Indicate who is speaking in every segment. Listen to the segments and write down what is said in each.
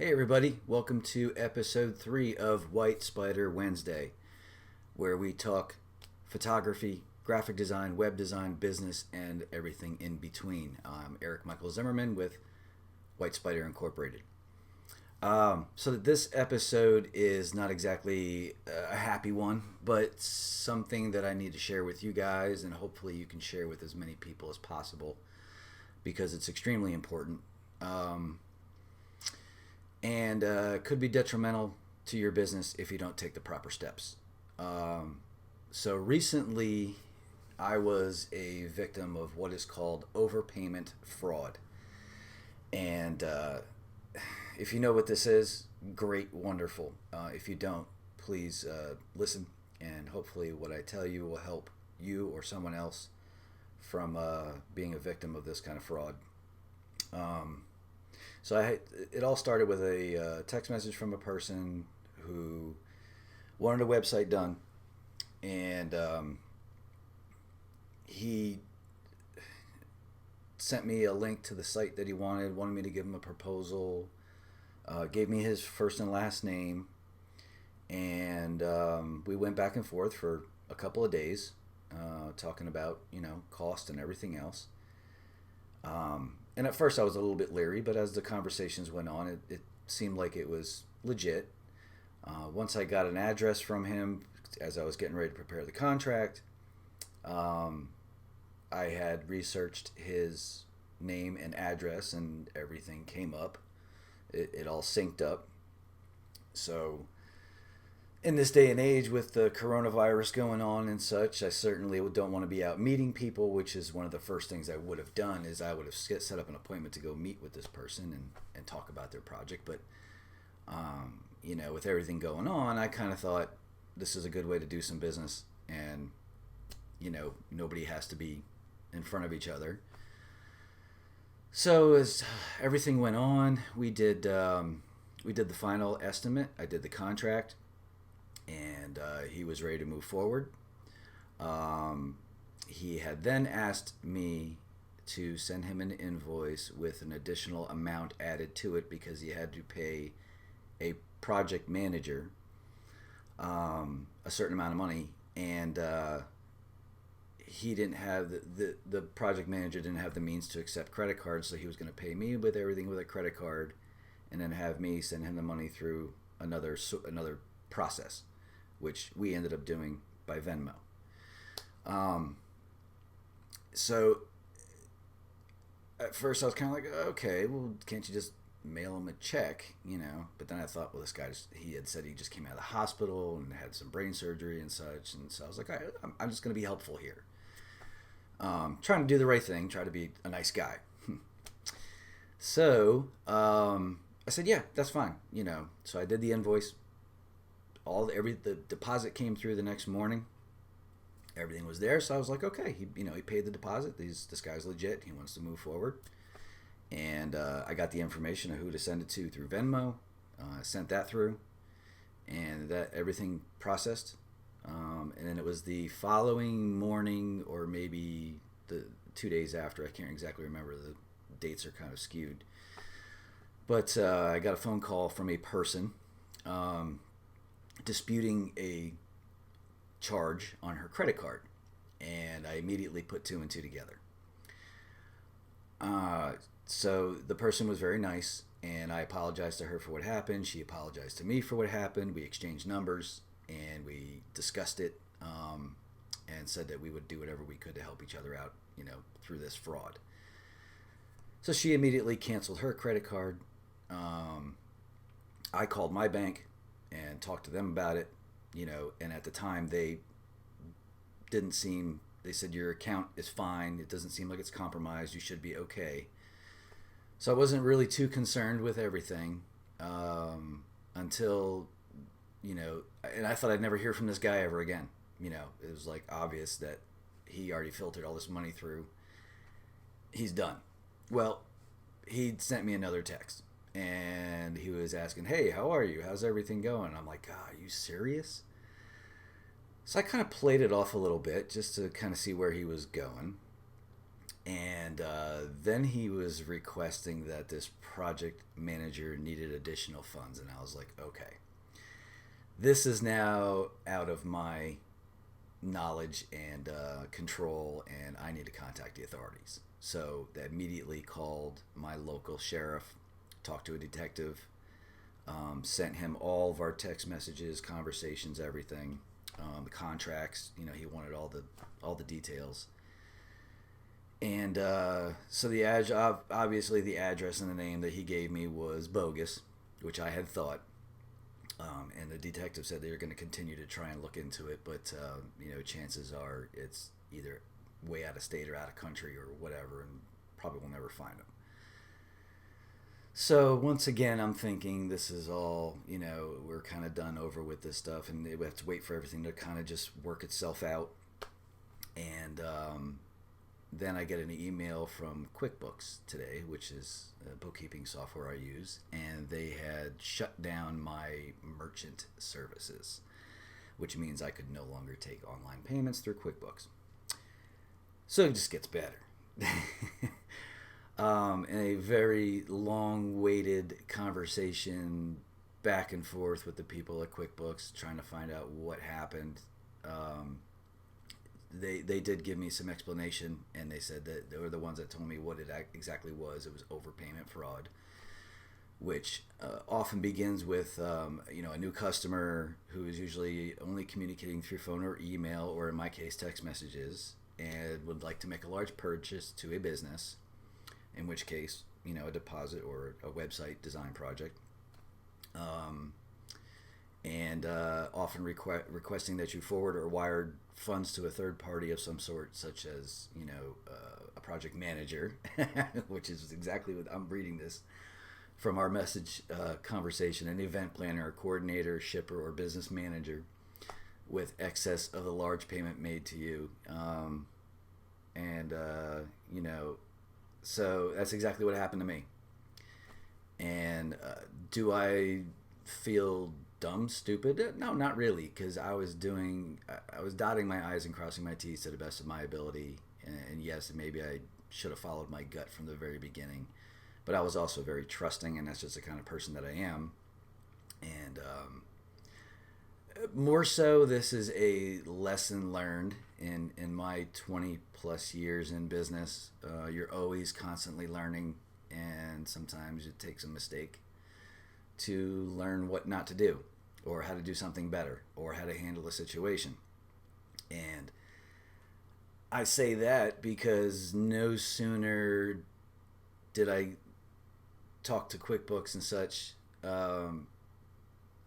Speaker 1: Hey everybody, welcome to episode 3 of White Spider Wednesday, where we talk photography, graphic design, web design, business, and everything in between. I'm Eric Michael Zimmerman with White Spider Incorporated. So this episode is not exactly a happy one, but something that I need to share with you guys, and hopefully you can share with as many people as possible because it's extremely important. And could be detrimental to your business if you don't take the proper steps. So recently, I was a victim of what is called overpayment fraud. And if you know what this is, great, wonderful. If you don't, please listen, and hopefully what I tell you will help you or someone else from being a victim of this kind of fraud. So it all started with a text message from a person who wanted a website done, and he sent me a link to the site that he wanted me to give him a proposal, gave me his first and last name, and we went back and forth for a couple of days, talking about, cost and everything else. And at first I was a little bit leery, but as the conversations went on, it seemed like it was legit. Once I got an address from him, as I was getting ready to prepare the contract, I had researched his name and address, and everything came up. It all synced up. So in this day and age with the coronavirus going on and such, I certainly don't want to be out meeting people, which is one of the first things I would have done. Is I would have set up an appointment to go meet with this person and talk about their project. But with everything going on, I kind of thought this is a good way to do some business, and nobody has to be in front of each other. So as everything went on, we did the final estimate. I did the contract, and he was ready to move forward. He had then asked me to send him an invoice with an additional amount added to it because he had to pay a project manager a certain amount of money, and he didn't have the project manager didn't have the means to accept credit cards, so he was going to pay me with everything with a credit card, and then have me send him the money through another process, which we ended up doing by Venmo. So at first I was kind of like, okay, well, can't you just mail him a check, But then I thought, well, this guy, he had said he just came out of the hospital and had some brain surgery and such, and so I was like, I'm just going to be helpful here. Trying to do the right thing, try to be a nice guy. So I said, yeah, that's fine, So I did the invoice. The deposit came through the next morning. Everything was there, so I was like, okay, he paid the deposit. This guy's legit. He wants to move forward, and I got the information of who to send it to through Venmo. Sent that through, and that everything processed. And then it was the following morning, or maybe the 2 days after. I can't exactly remember. The dates are kind of skewed, but I got a phone call from a person. Disputing a charge on her credit card, and I immediately put two and two together. So the person was very nice, and I apologized to her for what happened. She apologized to me for what happened. We exchanged numbers, and we discussed it, and said that we would do whatever we could to help each other out, through this fraud. So she immediately canceled her credit card. I called my bank and talked to them about it, and at the time they said your account is fine, it doesn't seem like it's compromised, you should be okay. So I wasn't really too concerned with everything until, and I thought I'd never hear from this guy ever again. It was like obvious that he already filtered all this money through. He's done. Well, he sent me another text. And he was asking, hey, how are you? How's everything going? I'm like, God, are you serious? So I kind of played it off a little bit just to kind of see where he was going. And then he was requesting that this project manager needed additional funds. And I was like, okay, this is now out of my knowledge and control, and I need to contact the authorities. So they immediately called my local sheriff, talked to a detective, sent him all of our text messages, conversations, everything, the contracts. You know, he wanted all the details. And so obviously the address and the name that he gave me was bogus, which I had thought. And the detective said they were going to continue to try and look into it, but you know, chances are it's either way out of state or out of country or whatever, and probably will never find them. So once again, I'm thinking this is all, you know, we're kind of done over with this stuff, and we have to wait for everything to kind of just work itself out. And then I get an email from QuickBooks today, which is a bookkeeping software I use, and they had shut down my merchant services, which means I could no longer take online payments through QuickBooks. So it just gets better. And a very long-waited conversation back and forth with the people at QuickBooks, trying to find out what happened. They did give me some explanation, and they said that they were the ones that told me what it exactly was. It was overpayment fraud, which often begins with you know, a new customer who is usually only communicating through phone or email, or in my case text messages, and would like to make a large purchase to a business, in which case, you know, a deposit or a website design project, and often requesting that you forward or wire funds to a third party of some sort, such as, you know, a project manager, which is exactly what I'm reading this from our message conversation, an event planner, a coordinator, shipper, or business manager with excess of the large payment made to you. You know, so that's exactly what happened to me. And do I feel dumb, stupid? No, not really, because I was dotting my I's and crossing my T's to the best of my ability. And yes, maybe I should have followed my gut from the very beginning, but I was also very trusting, and that's just the kind of person that I am. And more so, this is a lesson learned in my 20 plus years in business. You're always constantly learning, and sometimes it takes a mistake to learn what not to do, or how to do something better, or how to handle a situation. And I say that because no sooner did I talk to QuickBooks and such,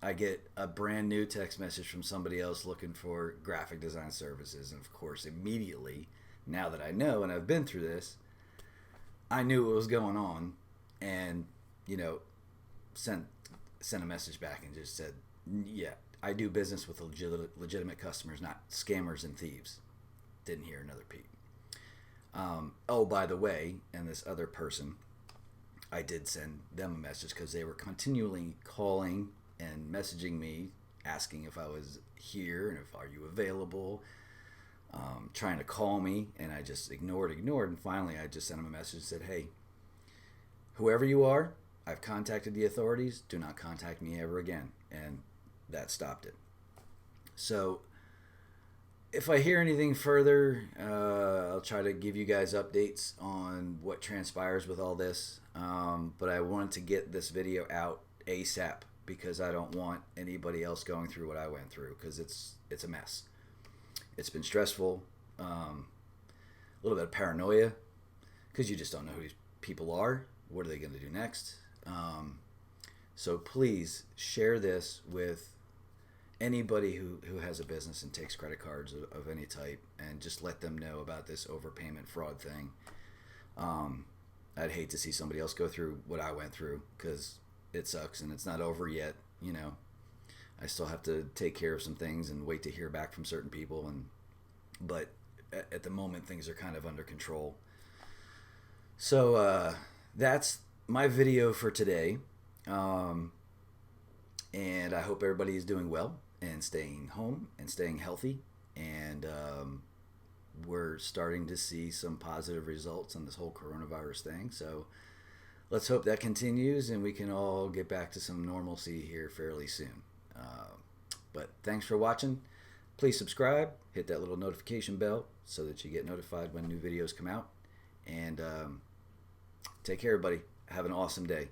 Speaker 1: I get a brand new text message from somebody else looking for graphic design services. And of course, immediately, now that I know and I've been through this, I knew what was going on, and, you know, sent a message back and just said, yeah, I do business with legitimate customers, not scammers and thieves. Didn't hear another peep. Oh, by the way, and this other person, I did send them a message because they were continually calling and messaging me, asking if I was here and if are you available, trying to call me, and I just ignored, and finally I just sent them a message and said, hey, whoever you are, I've contacted the authorities, do not contact me ever again, and that stopped it. So if I hear anything further, I'll try to give you guys updates on what transpires with all this, but I wanted to get this video out ASAP because I don't want anybody else going through what I went through, because it's a mess. It's been stressful, a little bit of paranoia, because you just don't know who these people are. What are they going to do next? So please share this with anybody who has a business and takes credit cards of any type, and just let them know about this overpayment fraud thing. I'd hate to see somebody else go through what I went through, because it sucks and it's not over yet. You know, I still have to take care of some things and wait to hear back from certain people, but at the moment things are kind of under control. So that's my video for today, and I hope everybody is doing well and staying home and staying healthy, and we're starting to see some positive results on this whole coronavirus thing. So let's hope that continues and we can all get back to some normalcy here fairly soon. But thanks for watching. Please subscribe, hit that little notification bell so that you get notified when new videos come out. And take care, everybody. Have an awesome day.